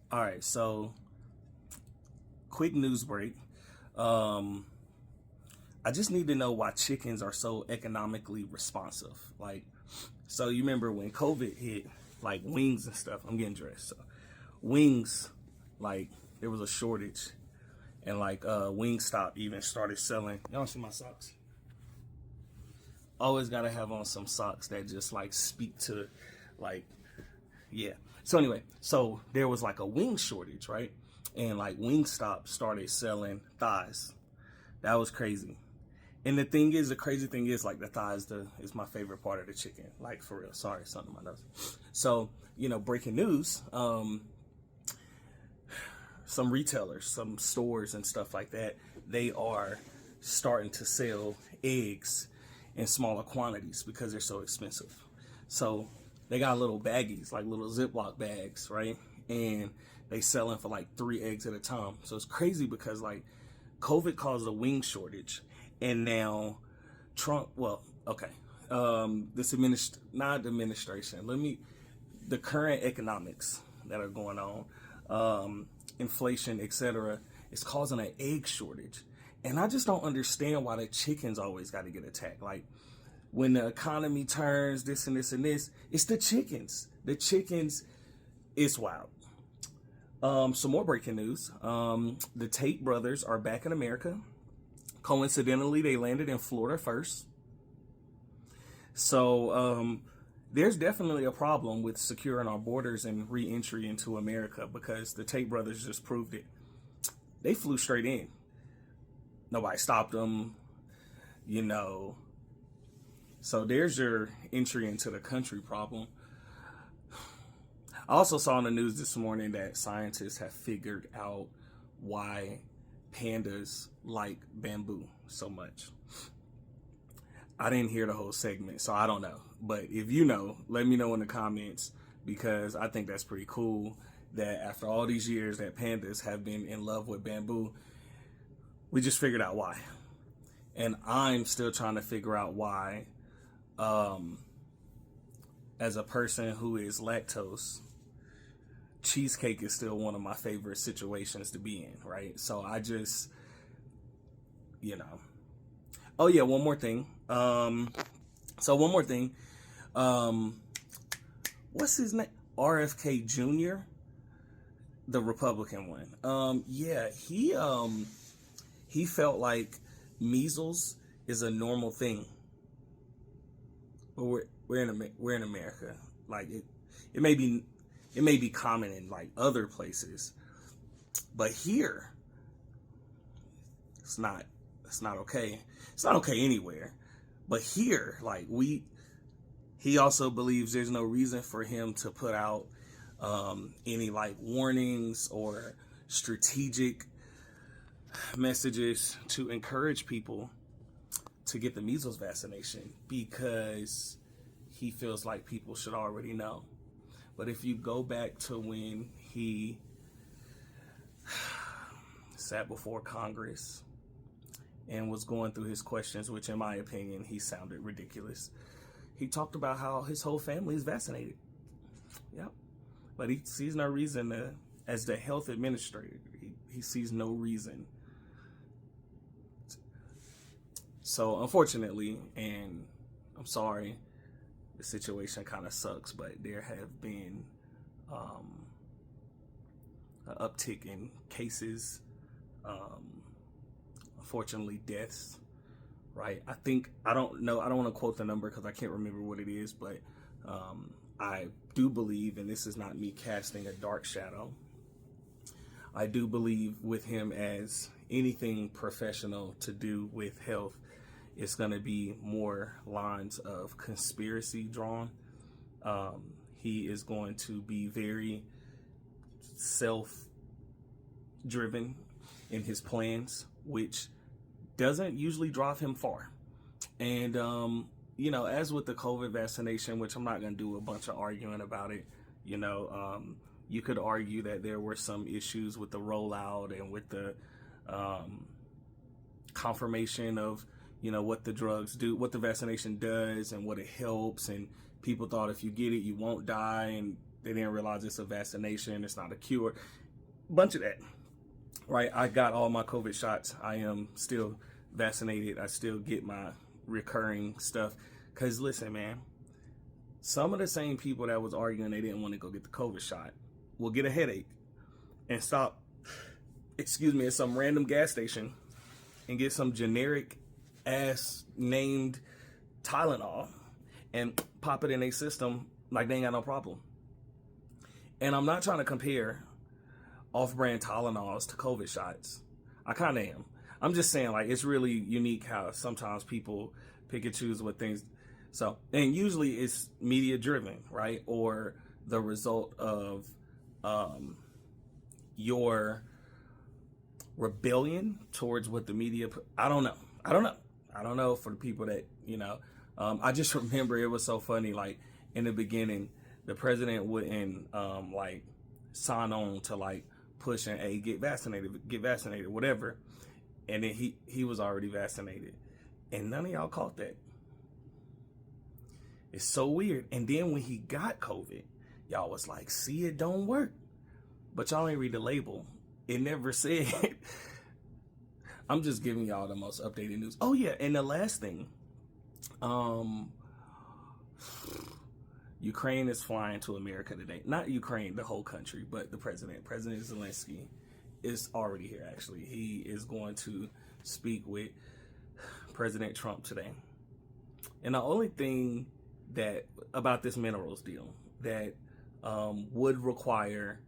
All right, so quick news break. Um, I just need to know why chickens are so economically responsive. Like, so you remember when COVID hit, like wings and stuff. I'm getting dressed. So wings, like there was a shortage, and like Wingstop even started selling. Y'all see my socks? Always gotta have on some socks that just like speak to, like, yeah. So anyway, so there was like a wing shortage, right? And like Wingstop started selling thighs. That was crazy. And the thing is, the crazy thing is, like the thighs, is my favorite part of the chicken. Like for real. Sorry, something in my nose. So breaking news. Some retailers, some stores, and stuff like that, they are starting to sell eggs in smaller quantities because they're so expensive. So they got little baggies, like little Ziploc bags, right? And they selling for like 3 eggs at a time. So it's crazy because like COVID caused a wing shortage, and now Trump. Well, okay, this not administration. The current economics that are going on, inflation, etc., is causing an egg shortage, and I just don't understand why the chickens always got to get attacked. Like when the economy turns, this and this and this, it's the chickens. The chickens, it's wild. Some more breaking news. The Tate brothers are back in America. Coincidentally, they landed in Florida first. So there's definitely a problem with securing our borders and re-entry into America because the Tate brothers just proved it. They flew straight in. Nobody stopped them, you know. So there's your entry into the country problem. I also saw in the news this morning that scientists have figured out why pandas like bamboo so much. I didn't hear the whole segment, so I don't know. But if you know, let me know in the comments because I think that's pretty cool that after all these years that pandas have been in love with bamboo, we just figured out why. And I'm still trying to figure out why, as a person who is lactose, cheesecake is still one of my favorite situations to be in, right? So I just, you know. Oh yeah, one more thing. So one more thing. Um, what's his name? RFK Jr., the Republican one. Yeah, he felt like measles is a normal thing. But we're in America. Like it may be it may be common in like other places, but here it's not it's not okay. It's not okay anywhere. But here, like he also believes there's no reason for him to put out any like warnings or strategic messages to encourage people to get the measles vaccination because he feels like people should already know. But if you go back to when he sat before Congress and was going through his questions, which in my opinion, he sounded ridiculous. He talked about how his whole family is vaccinated. Yep. But he sees no reason to, as the health administrator, he sees no reason. So unfortunately, and I'm sorry, the situation kind of sucks, but there have been an uptick in cases, unfortunately deaths, right? I don't know, I don't want to quote the number because I can't remember what it is, but I do believe, and this is not me casting a dark shadow, I do believe with him as anything professional to do with health, it's going to be more lines of conspiracy drawn. He is going to be very self-driven in his plans, which doesn't usually drive him far. And, as with the COVID vaccination, which I'm not going to do a bunch of arguing about it, you could argue that there were some issues with the rollout and with the confirmation of what the drugs do, what the vaccination does, and what it helps. And people thought if you get it, you won't die, and They didn't realize it's a vaccination. It's not a cure. Bunch of that, right? I got all my COVID shots. I am still vaccinated. I still get my recurring stuff. Because listen, man, some of the same people that was arguing they didn't want to go get the COVID shot will get a headache and stop, at some random gas station and get some generic ass named Tylenol and pop it in their system like they ain't got no problem. And I'm not trying to compare off-brand Tylenols to COVID shots. I kind of am. I'm just saying, like, it's really unique how sometimes people pick and choose what things. So, and usually it's media driven, right? Or the result of your rebellion towards what the media. I don't know for the people that, I just remember it was so funny. Like in the beginning, the president wouldn't like sign on to like pushing, hey, get vaccinated, whatever. And then he was already vaccinated. And none of y'all caught that. It's so weird. And then when he got COVID, y'all was like, see, it don't work. But y'all ain't read the label. It never said. I'm just giving y'all the most updated news. Oh yeah, and the last thing, Ukraine is flying to America today. Not Ukraine, the whole country, but the president. President Zelensky is already here, actually. He is going to speak with President Trump today. And the only thing that about this minerals deal that would require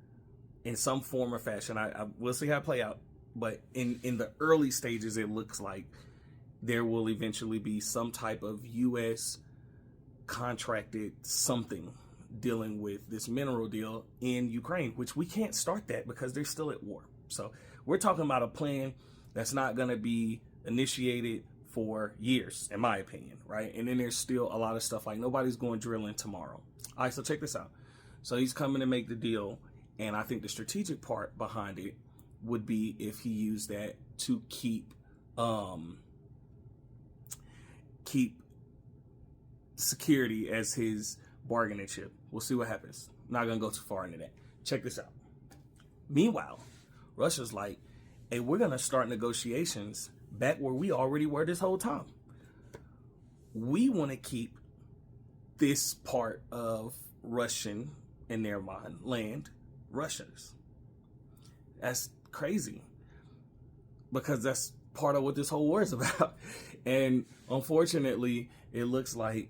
in some form or fashion, I we'll see how it play out, but in the early stages, it looks like there will eventually be some type of U.S. contracted something dealing with this mineral deal in Ukraine, which we can't start that because they're still at war. So we're talking about a plan that's not going to be initiated for years, in my opinion, right? And then there's still a lot of stuff like nobody's going drilling tomorrow. All right, so check this out. So he's coming to make the deal, and I think the strategic part behind it would be if he used that to keep security as his bargaining chip. We'll see what happens. Not gonna go too far into that. Check this out. Meanwhile, Russia's like, hey, we're gonna start negotiations back where we already were this whole time. We want to keep this part of Russian, in their mind, land, Russians. That's crazy because that's part of what this whole war is about. And unfortunately, it looks like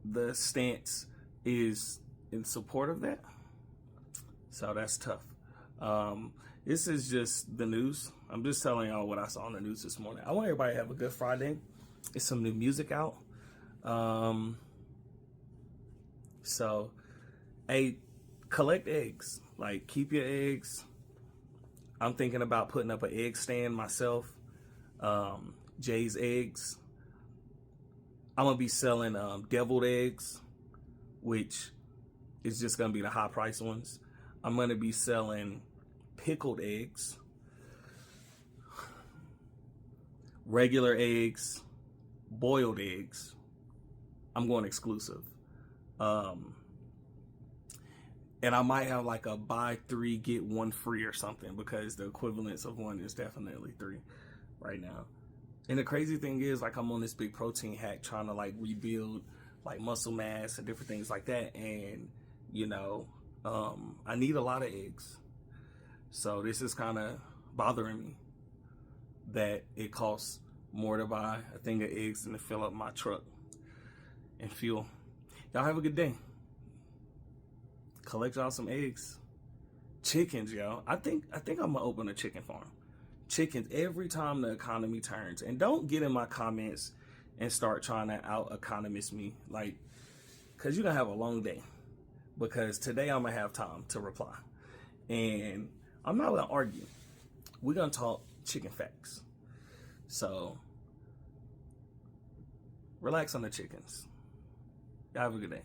the stance is in support of that. So that's tough. This is just the news. I'm just telling y'all what I saw on the news this morning. I want everybody to have a good Friday. It's some new music out. So, hey, collect eggs. Like, keep your eggs. I'm thinking about putting up an egg stand myself. Jay's Eggs. I'm going to be selling deviled eggs, which is just going to be the high price ones. I'm going to be selling pickled eggs, regular eggs, boiled eggs. I'm going exclusive. And I might have like a buy 3, get 1 free or something, because the equivalence of 1 is definitely 3 right now. And the crazy thing is, like, I'm on this big protein hack trying to like rebuild like muscle mass and different things like that. And, I need a lot of eggs. So this is kind of bothering me that it costs more to buy a thing of eggs than to fill up my truck and fuel. Y'all have a good day. Collect y'all some eggs. Chickens, yo. I think I'm gonna open a chicken farm. Chickens every time the economy turns. And don't get in my comments and start trying to out-economist me. Like, because you're gonna have a long day. Because today I'm gonna have time to reply. And I'm not gonna argue. We're gonna talk chicken facts. So relax on the chickens. Y'all have a good day.